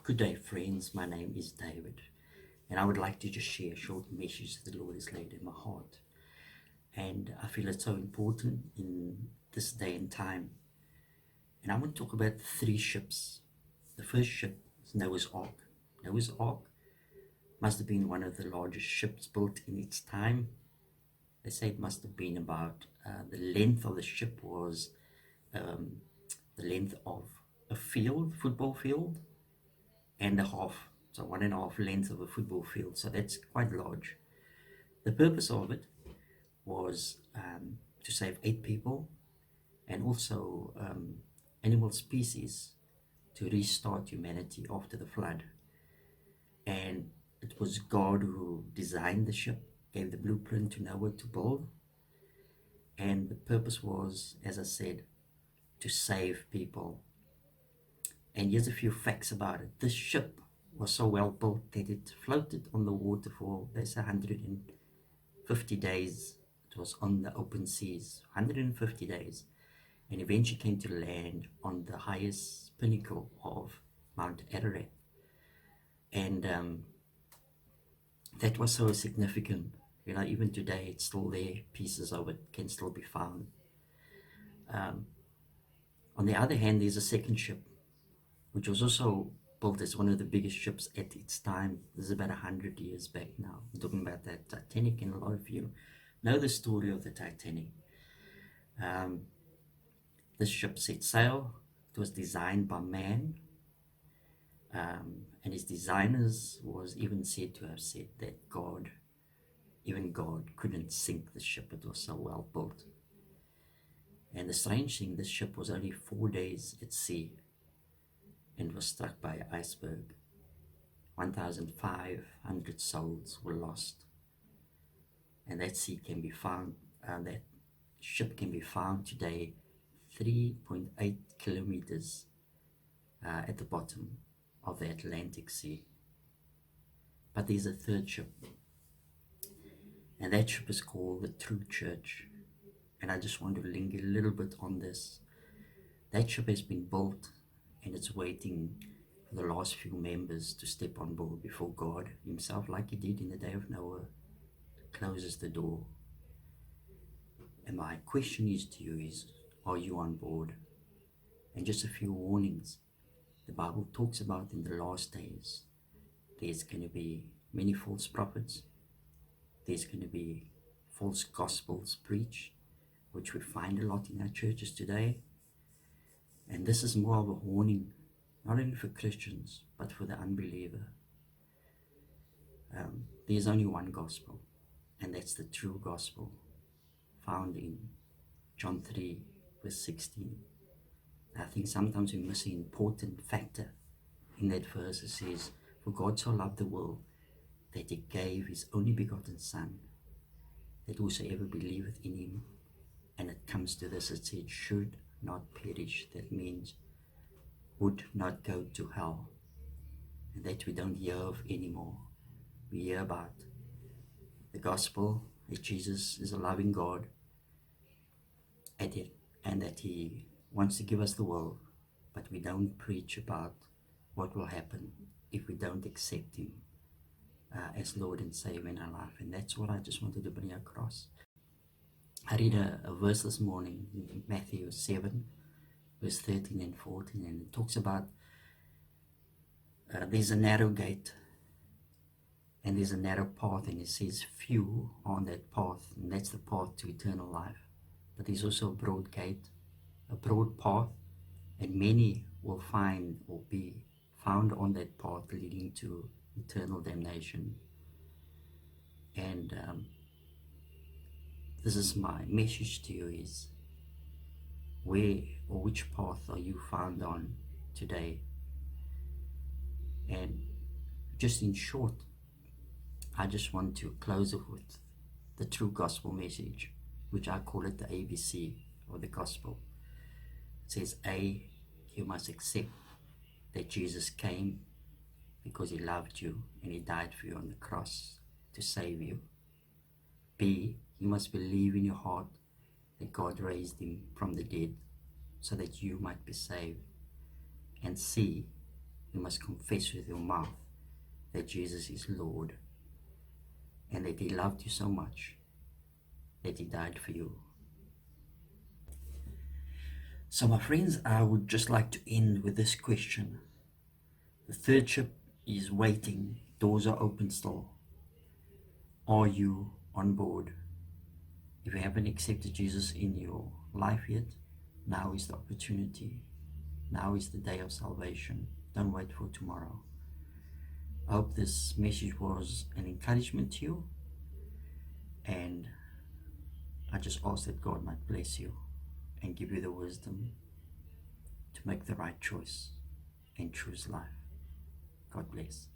Good day, friends. My name is David, and I would like to just share a short message that the Lord has laid in my heart. And I feel it's so important in this day and time. And I want to talk about three ships. The first ship is Noah's Ark. Noah's Ark must have been one of the largest ships built in its time. They say it must have been about the length of the ship was the length of a football field, and a half, so 1.5 length of a football field. So that's quite large. The purpose of it was to save 8 people and also animal species to restart humanity after the flood. And it was God who designed the ship, gave the blueprint to Noah to build. And the purpose was, as I said, to save people. And here's a few facts about it. This ship was so well built that it floated on the water for, there's 150 days. It was on the open seas, 150 days, and eventually came to land on the highest pinnacle of Mount Ararat. And that was so significant. You know, even today it's still there. Pieces of it can still be found. On the other hand, there's a second ship, which was also built as one of the biggest ships at its time. This is about 100 years back now. I'm talking about that Titanic, and a lot of you know the story of the Titanic. This ship set sail. It was designed by man, and his designers was even said to have said that even God couldn't sink the ship. It was so well built. And the strange thing, this ship was only 4 days at sea and was struck by an iceberg. 1,500 souls were lost. And that that ship can be found today 3.8 kilometers at the bottom of the Atlantic Sea. But there's a third ship, and that ship is called the True Church. And I just want to linger a little bit on this. That ship has been built, and it's waiting for the last few members to step on board before God himself, like he did in the day of Noah, closes the door. And my question is to you is, are you on board? And just a few warnings. The Bible talks about in the last days, there's going to be many false prophets. There's going to be false gospels preached, which we find a lot in our churches today. And this is more of a warning, not only for Christians, but for the unbeliever. There's only one gospel, and that's the true gospel, found in John 3, verse 16. I think sometimes we miss an important factor in that verse. It says, "For God so loved the world that he gave his only begotten Son, that whosoever believeth in him," and it comes to this, it said, "should not perish." That means would not go to hell. And that we don't hear of anymore. We hear about the gospel, that Jesus is a loving God, and that he wants to give us the world, but we don't preach about what will happen if we don't accept him as Lord and Savior in our life. And that's what I just wanted to bring across. I read a verse this morning in Matthew 7, verse 13 and 14, and it talks about there's a narrow gate and there's a narrow path, and it says few on that path, and that's the path to eternal life. But there's also a broad gate, a broad path, and many will find or be found on that path leading to eternal damnation. And this is my message to you is, where or which path are you found on today? And just in short, I just want to close it with the true gospel message, which I call it the ABC of the gospel. It says, A, you must accept that Jesus came because he loved you and he died for you on the cross to save you. B, you must believe in your heart that God raised him from the dead so that you might be saved. And C, You must confess with your mouth that Jesus is Lord and that He loved you so much that He died for you. So my friends, I would just like to end with this question. The third ship is waiting. Doors are open still. Are you on board? If you haven't accepted Jesus in your life yet, now is the opportunity. Now is the day of salvation. Don't wait for tomorrow. I hope this message was an encouragement to you, and I just ask that God might bless you and give you the wisdom to make the right choice and choose life. God bless.